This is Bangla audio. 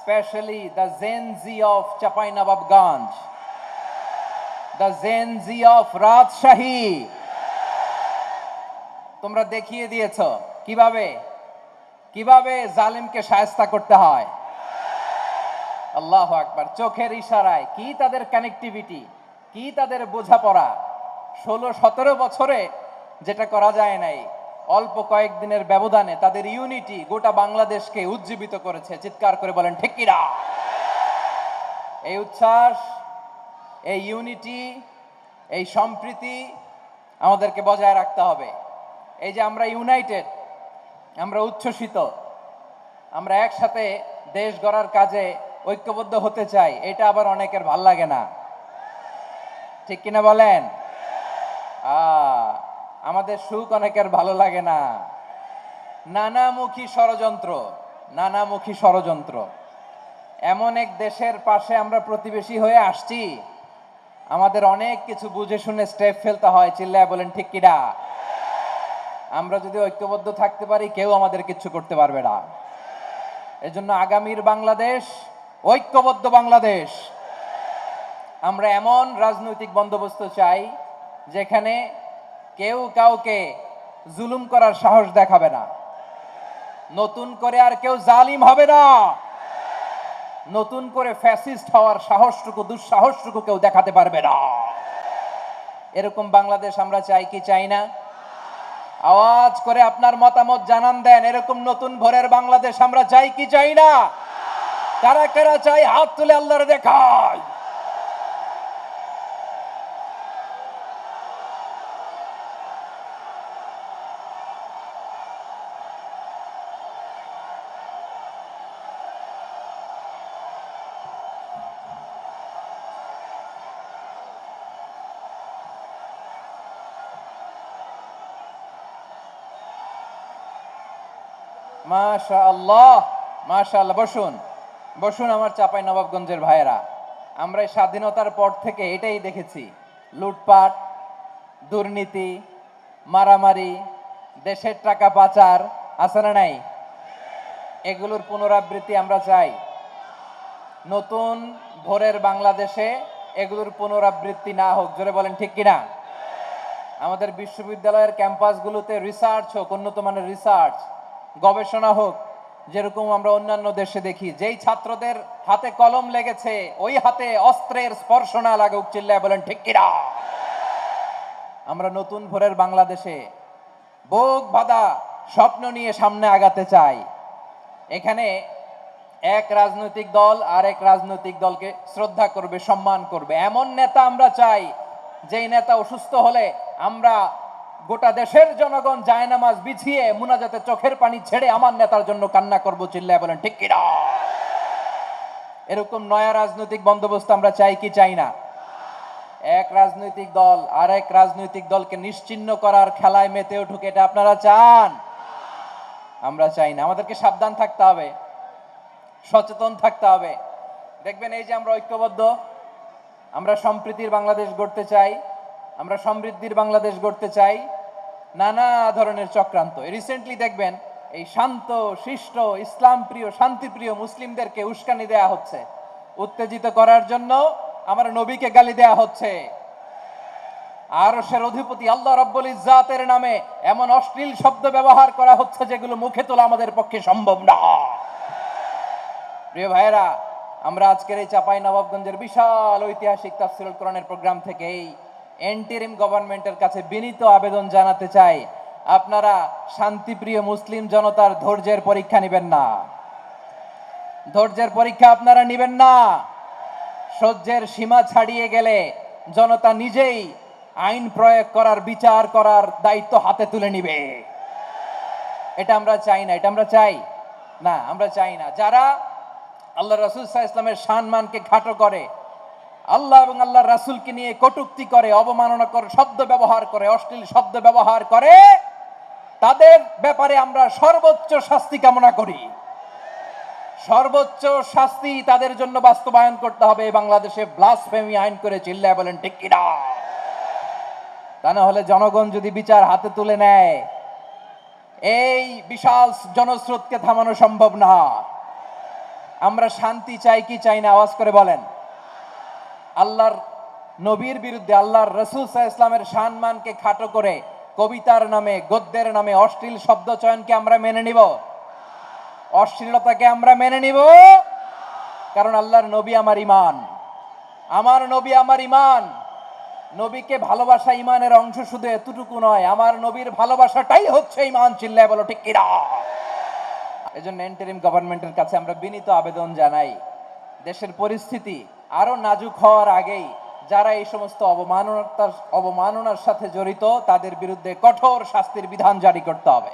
especially the Gen Z of Chapainababganj, the Gen Z of Rajshahi, তোমরা দেখিয়ে দিয়েছ কিভাবে কিভাবে জালিমকে শায়েস্তা করতে হয়। আল্লাহু আকবার। চোখের ইশারায় কি তাদের কানেক্টিভিটি, কি তাদের বোঝাপড়া। 16-17 বছরে যেটা করা যায় নাই, অল্প কয়েকদিনের ব্যবধানে তাদের ইউনিটি গোটা বাংলাদেশকে উজ্জীবিত করেছে। চিৎকার করে বলেন ঠিক কিনা? এই উচ্ছ্বাস, এই ইউনিটি, এই সম্প্রীতি আমাদেরকে বজায় রাখতে হবে। এই যে আমরা ইউনাইটেড, আমরা উচ্ছ্বসিত, আমরা একসাথে দেশ গড়ার কাজে ঐক্যবদ্ধ হতে চাই, এটা আবার অনেকের ভাল লাগে না। ঠিক কিনা বলেন? আমাদের সুখ অনেকের ভালো লাগে না। নানামুখী ষড়যন্ত্র, নানামুখী ষড়যন্ত্র। এমন এক দেশের পাশে আমরা প্রতিবেশী হয়ে আসছি, আমাদের অনেক কিছু বুঝে শুনে স্টেপ ফেলতে হয়। চিল্লায় বলেন ঠিক কিনা? আমরা যদি ঐক্যবদ্ধ থাকতে পারি, কেউ আমাদের কিছু করতে পারবে না। এজন্য আগামীর বাংলাদেশ ঐক্যবদ্ধ বাংলাদেশ। আমরা এমন রাজনৈতিক বন্দোবস্ত চাই যেখানে কেউ কাউকে জুলুম করার সাহস দেখাবে না। নতুন করে আর কেউ জালিম হবে না। নতুন করে ফ্যাসিস্ট হওয়ার সাহসটুকু, দুঃসাহসটুকু কেউ দেখাতে পারবে না। এরকম বাংলাদেশ আমরা চাই কি চাই না? আওয়াজ করে আপনার মতামত জানান দেন। এরকম নতুন ভোরের বাংলাদেশ আমরা চাই কি চাই না? কারা কারা চাই হাত তুলে আল্লাহর দেখায়। মাশাআল্লাহ, মাশাআল্লাহ। বসুন বসুন আমার চাপাই নবাবগঞ্জের ভাইয়েরা। আমরা এই স্বাধীনতার পর থেকে এটাই দেখেছি, লুটপাট, দুর্নীতি, মারামারি, দেশের টাকা পাচার, আছে না নাই? এগুলোর পুনরাবৃত্তি আমরা চাই। নতুন ভোরের বাংলাদেশে এগুলোর পুনরাবৃত্তি না হোক। জোরে বলেন ঠিক কিনা? আমাদের বিশ্ববিদ্যালয়ের ক্যাম্পাসগুলোতে রিসার্চ হোক, উন্নত মানের রিসার্চ, গবেষণা হোক, যেরকম আমরা অন্যান্য দেশে দেখি। যেই ছাত্রদের হাতে কলম লেগেছে, ওই হাতে অস্ত্রের স্পর্শ না লাগুক। চিল্লায় বলেন ঠিক কিনা? আমরা নতুন ভোরের বাংলাদেশে বুক বাঁধা স্বপ্ন নিয়ে সামনে আগাতে চাই। এখানে এক রাজনৈতিক দল আর এক রাজনৈতিক দলকে শ্রদ্ধা করবে, সম্মান করবে, এমন নেতা আমরা চাই যেই নেতা অসুস্থ হলে আমরা গোটা দেশের জনগণ জায়নামাজ বিছিয়ে মুনাজাতে চোখের পানি ছেড়ে আমার নেতার জন্য কান্না করব। চিল্লায় বলেন ঠিক কিনা? এরকম নয়া রাজনৈতিক বন্দোবস্ত আমরা চাই কি চাই না? এক রাজনৈতিক দল আর এক রাজনৈতিক দলকে নিশ্চিহ্ন করার খেলায় মেতে উঠুক, এটা আপনারা চান? আমরা চাই না। আমাদেরকে সাবধান থাকতে হবে, সচেতন থাকতে হবে। দেখবেন এই যে আমরা ঐক্যবদ্ধ, আমরা সম্প্রীতির বাংলাদেশ গড়তে চাই, আমরা সমৃদ্ধির বাংলাদেশ গড়তে চাই। নানা ধরনের চক্রান্ত। রিসেন্টলি দেখবেন এই শান্ত শিষ্ট ইসলাম প্রিয় শান্তিপ্রিয় মুসলিমদেরকে উস্কানি দেয়া হচ্ছে, উত্তেজিত করার জন্য আমার নবীকে গালি দেয়া হচ্ছে। আরশের অধিপতি আল্লাহ রাব্বুল ইজ্জাতের নামে এমন অশ্লীল শব্দ ব্যবহার করা হচ্ছে যেগুলো মুখে তোলা আমাদের পক্ষে সম্ভব না। প্রিয় ভাইয়েরা, আমরা আজকের এই চাপাই নবাবগঞ্জের বিশাল ঐতিহাসিক তাফসীরুল কোরআনের প্রোগ্রাম থেকে এই এন্টিরিম গভর্নমেন্টের কাছে বিনীত আবেদন জানাতে চাই, আপনারা শান্তিপ্রিয় মুসলিম জনতার ধৈর্যের পরীক্ষা নেবেন না। ধৈর্যের পরীক্ষা আপনারা নেবেন না। সহ্যের সীমা ছাড়িয়ে গেলে জনতা নিজেই আইন প্রয়োগ করার, বিচার করার দায়িত্ব হাতে তুলে নিবে। এটা আমরা চাই না। এটা আমরা চাই না, আমরা চাই না। যারা আল্লাহ রাসূল সাল্লাল্লাহু আলাইহি ওয়াসাল্লামের সম্মানকে খাটো করে, আল্লাহ এবং আল্লাহর রাসূলকে নিয়ে কটূক্তি করে, অবমাননাকর শব্দ ব্যবহার করে, অশ্লীল শব্দ ব্যবহার করে, তাদের ব্যাপারে আমরা সর্বোচ্চ শাস্তি কামনা করি। সর্বোচ্চ শাস্তি তাদের জন্য বাস্তবায়ন করতে হবে। বাংলাদেশে ব্লাসফেমি আইন করে। চিল্লায় বলেন ঠিক কিনা? তা না হলে জনগণ যদি বিচার হাতে তুলে নেয়, এই বিশাল জনস্রোতকে থামানো সম্ভব না। আমরা শান্তি চাই কি চাই না, আওয়াজ করে বলেন। আল্লাহর নবীর বিরুদ্ধে, আল্লাহর রাসূল সাল্লাল্লাহু আলাইহি ওয়াসাল্লামের সম্মানকে খাটো করে কবিতার নামে, গদ্যের নামে অশ্লীল শব্দ চয়নকে আমরা মেনে নিব? অশ্লীলতাকে আমরা মেনে নিব? কারণ আল্লাহর নবী আমার ঈমান, আমার নবী আমার ঈমান। নবীকে ভালোবাসা ঈমানের অংশ শুধু এতটুকু নয়, আমার নবীর ভালোবাসাটাই হচ্ছে ঈমান। চিল্লায় বলো ঠিক কিনা? এজন্য ইন্টারিম গভর্নমেন্টের কাছে আমরা বিনীত আবেদন জানাই, দেশের পরিস্থিতি আরো নাজুক হওয়ার আগেই যারা এই সমস্ত অবমাননার সাথে জড়িত তাদের বিরুদ্ধে কঠোর শাস্তির বিধান জারি করতে হবে।